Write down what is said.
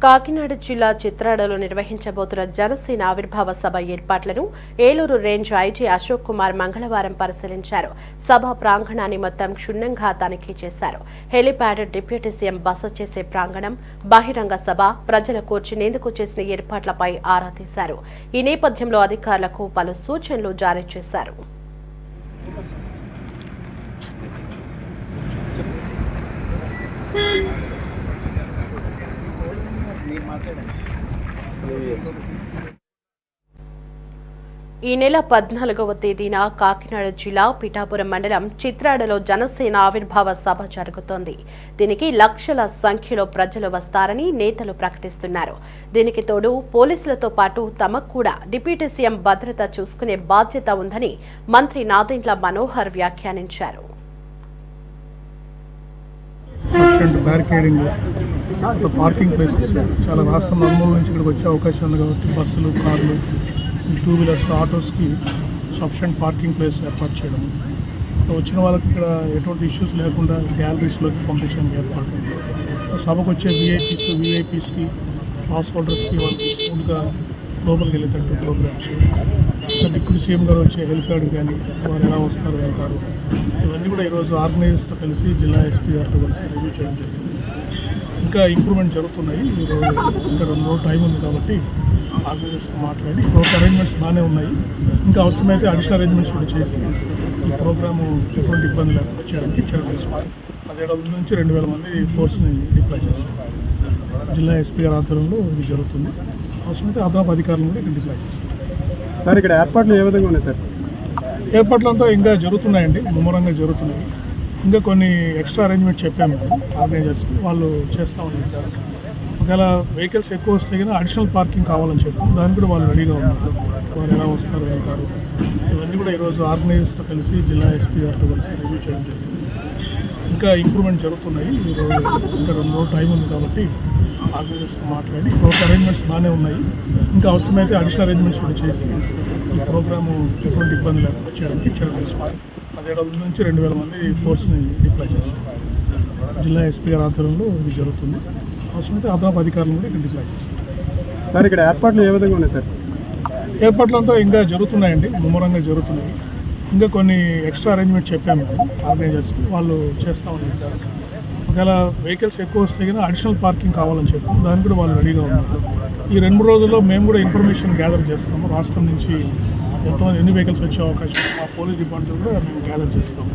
కాకినాడ జిల్లా చిత్రాడలో నిర్వహించబోతున్న జనసేన ఆవిర్భావ సభ ఏర్పాట్లను ఏలూరు రేంజ్ ఐజీ అశోక్ కుమార్ మంగళవారం పరిశీలించారు. సభ ప్రాంగణాన్ని మొత్తం క్షుణ్ణంగా తనిఖీ చేశారు. హెలిప్యాడ్, డిప్యూటీ సీఎం బస చేసే ప్రాంగణం, బహిరంగ సభ, ప్రజలు కూర్చునేందుకు చేసిన ఏర్పాట్లపై ఆరా తీశారు. ఈ నేపథ్యంలో అధికారులకు పలు సూచనలు జారీ చేశారు. ఈ నెల 14వ తేదీన కాకినాడ జిల్లా పిఠాపురం మండలం చిత్రాడలో జనసేన ఆవిర్భావ సభ జరుగుతోంది. దీనికి లక్షల సంఖ్యలో ప్రజలు వస్తారని నేతలు ప్రకటిస్తున్నారు. దీనికి తోడు పోలీసులతో పాటు తమకు కూడా డిప్యూటీ సీఎం భద్రత చూసుకునే బాధ్యత ఉందని మంత్రి నాదెండ్ల మనోహర్ వ్యాఖ్యానించారు. పార్కింగ్ ప్లేసెస్ చాలా రాష్ట్రం నలుమూల నుంచి ఇక్కడికి వచ్చే అవకాశం ఉంది కాబట్టి బస్సులు, కార్లు, టూ వీలర్స్, ఆటోస్కి సఫిషియెంట్ పార్కింగ్ ప్లేస్ ఏర్పాటు చేయడం, వచ్చిన వాళ్ళకి ఇక్కడ ఎటువంటి ఇష్యూస్ లేకుండా గ్యాలరీస్లోకి పంపించడానికి ఏర్పాటు, సభకు వచ్చే విఐపీస్కి, పాస్ హోల్డర్స్కి వాళ్ళకి స్మూత్గా లోపలికి వెళ్ళేటట్టు ప్రోగ్రామ్స్, డిప్యూటీ సీఎం గారు వచ్చే హెలిప్యాడ్ కానీ వారు ఎలా వస్తారు వెళ్తారు, ఇవన్నీ కూడా ఈరోజు ఆర్గనైజర్స్తో కలిసి జిల్లా ఎస్పీ గారితో కలిసి రివ్యూ చేయడం జరిగింది. ఇంకా ఇంప్రూవ్మెంట్ జరుగుతున్నాయి. ఈరోజు ఇంకా 2 రోజులు టైం ఉంది కాబట్టి ఆర్గనైజర్స్తో మాట్లాడి ఇప్పుడు అరేంజ్మెంట్స్ బాగానే ఉన్నాయి. ఇంకా అవసరమైతే అడిషనల్ అరేంజ్మెంట్స్ కూడా చేసి ఈ ప్రోగ్రాము ఎటువంటి ఇబ్బంది లేకుండా చేయడానికి చర్యలు తీసుకుంటాం. 17 నుంచి 2000 మంది ఫోర్స్ని డిప్లాయ్ చేస్తాం. జిల్లా ఎస్పీ గారి ఆధ్వర్యంలో ఇది జరుగుతుంది. అవసరమైతే అదనపు అధికారులను కూడా ఇక్కడ డిప్లాయ్ చేస్తాం. సార్, ఇక్కడ ఏర్పాట్లు ఏ విధంగా ఉన్నాయి సార్? ఏర్పాట్లంతా ఇంకా జరుగుతున్నాయండి, ముమ్మరంగా జరుగుతున్నాయి. ఇంకా కొన్ని ఎక్స్ట్రా అరేంజ్మెంట్ చెప్పాము ఆర్గనైజర్స్కి, వాళ్ళు చేస్తూ ఉంటారు. ఒకవేళ వెహికల్స్ ఎక్కువ వస్తే కానీ అడిషనల్ పార్కింగ్ కావాలని చెప్పాము, దానికి కూడా వాళ్ళు రెడీగా ఉన్నారు. వాళ్ళు ఎలా వస్తారు వెళ్తారు, ఇవన్నీ కూడా ఈరోజు ఆర్గనైజర్స్తో కలిసి జిల్లా ఎస్పీ గారితో కలిసి రివ్యూ చేయడం జరిగింది. ఇంకా ఇంప్రూవ్మెంట్ జరుగుతున్నాయి. ఈరోజు ఇంకా 2 రోజులు టైం ఉంది కాబట్టి ఆర్గనైజర్స్తో మాట్లాడి ఇప్పుడు అరేంజ్మెంట్స్ బాగానే ఉన్నాయి. ఇంకా అవసరమైతే అడిషనల్ అరేంజ్మెంట్స్ కూడా చేసి ఈ ప్రోగ్రాము ఎటువంటి ఇబ్బంది లేకుండా చేయడానికి చర్యలు తీసుకుంటాం. 17 నుంచి 2000 మంది ఫోర్స్ని డిప్లాయ్ చేస్తాం. జిల్లా ఎస్పీ గారి ఆధ్వర్యంలో ఇది జరుగుతుంది. అవసరమైతే అదనపు అధికారులను కూడా ఇక్కడ డిప్లాయ్ చేస్తాం. సార్, ఇక్కడ ఏర్పాట్లు ఏ విధంగా ఉన్నాయి సార్? ఏర్పాట్లంతా ఇంకా జరుగుతున్నాయండి, ముమ్మరంగా జరుగుతున్నాయి. ఇంకా కొన్ని ఎక్స్ట్రా అరేంజ్మెంట్ చెప్పాము ఆర్గనైజర్స్కి, వాళ్ళు చేస్తూ ఉంటారు. ఒకవేళ వెహికల్స్ ఎక్కువ వస్తే కానీ అడిషనల్ పార్కింగ్ కావాలని చెప్పాము, దానికి కూడా వాళ్ళు రెడీగా ఉన్నారు. ఈ 2 రోజుల్లో మేము కూడా ఇన్ఫర్మేషన్ గ్యాదర్ చేస్తాము. రాష్ట్రం నుంచి ఎన్ని వెహికల్స్ వచ్చే అవకాశం, మా పోలీస్ డిపార్ట్మెంట్ కూడా మేము గ్యాదర్ చేస్తాము.